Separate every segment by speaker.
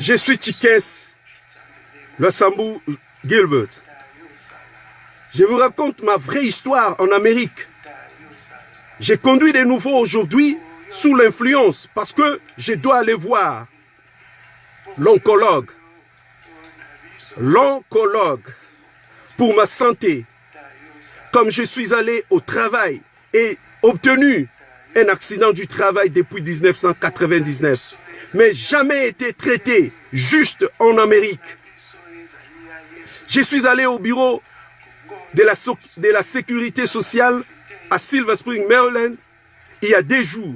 Speaker 1: Je suis Tikes Lwasambou Gilbert. Je vous raconte ma vraie histoire en Amérique. J'ai conduit des nouveaux aujourd'hui sous l'influence parce que je dois aller voir l'oncologue pour ma santé. Comme je suis allé au travail et obtenu un accident du travail depuis 1999, mais jamais été traité juste en Amérique. Je suis allé au bureau de la sécurité sociale à Silver Spring, Maryland, il y a des jours.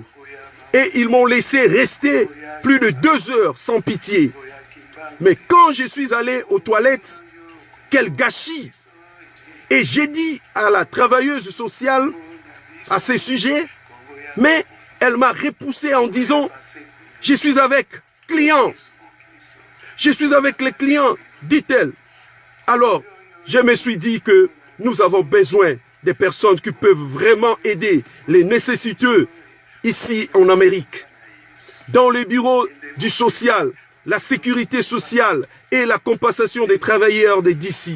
Speaker 1: Et ils m'ont laissé rester plus de 2 heures sans pitié. Mais quand je suis allé aux toilettes, quel gâchis! Et j'ai dit à la travailleuse sociale à ce sujet, mais elle m'a repoussé en disant, je suis avec clients. Je suis avec les clients, dit-elle. Alors, je me suis dit que nous avons besoin des personnes qui peuvent vraiment aider les nécessiteux ici en Amérique. Dans les bureaux du social, la sécurité sociale et la compensation des travailleurs de DC.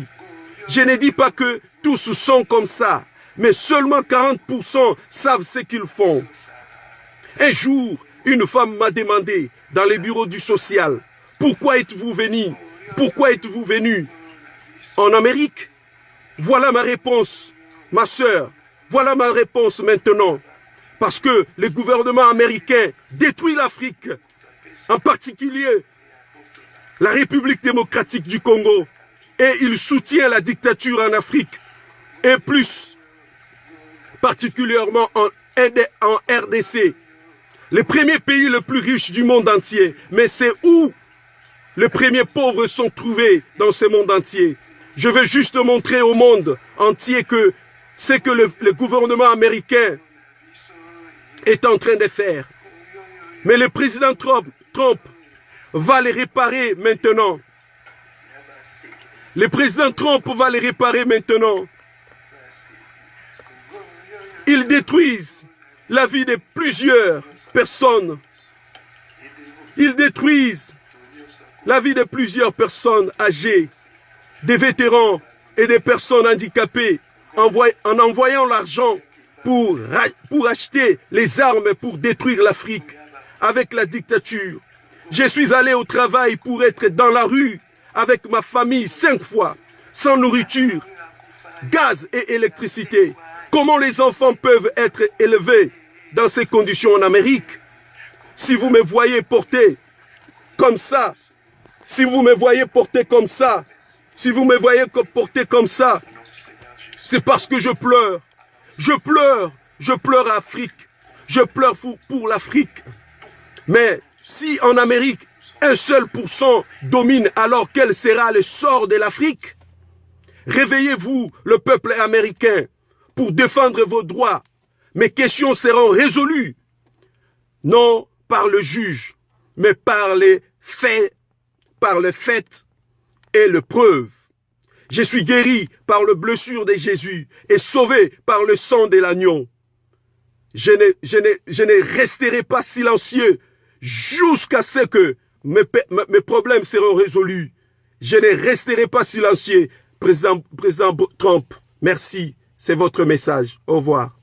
Speaker 1: Je ne dis pas que tous sont comme ça, mais seulement 40% savent ce qu'ils font. Un jour, une femme m'a demandé dans les bureaux du social, pourquoi êtes-vous venu? Pourquoi êtes-vous venu en Amérique? Voilà ma réponse, ma sœur. Voilà ma réponse maintenant. Parce que le gouvernement américain détruit l'Afrique, en particulier la République démocratique du Congo, et il soutient la dictature en Afrique, et plus particulièrement en RDC, le premier pays le plus riche du monde entier. Mais c'est où les premiers pauvres sont trouvés dans ce monde entier. Je veux juste montrer au monde entier que c'est que le gouvernement américain est en train de faire. Mais le président Trump va les réparer maintenant. Le président Trump va les réparer maintenant. Ils détruisent la vie de plusieurs personnes. Ils détruisent la vie de plusieurs personnes âgées, des vétérans et des personnes handicapées en envoyant l'argent pour acheter les armes pour détruire l'Afrique avec la dictature. Je suis allé au travail pour être dans la rue avec ma famille 5 fois, sans nourriture, gaz et électricité. Comment les enfants peuvent être élevés dans ces conditions en Amérique? Si vous me voyez porter comme ça, si vous me voyez porter comme ça, si vous me voyez porter comme ça, c'est parce que je pleure. Je pleure Afrique. Je pleure pour l'Afrique. Mais si en Amérique, 1 seul % domine, alors quel sera le sort de l'Afrique? Réveillez-vous, le peuple américain, pour défendre vos droits. Mes questions seront résolues, non par le juge, mais par les faits et les preuves. Je suis guéri par le blessure de Jésus et sauvé par le sang de l'agneau. Je ne resterai pas silencieux jusqu'à ce que mes problèmes seront résolus. Je ne resterai pas silencieux, président Trump. Merci, c'est votre message. Au revoir.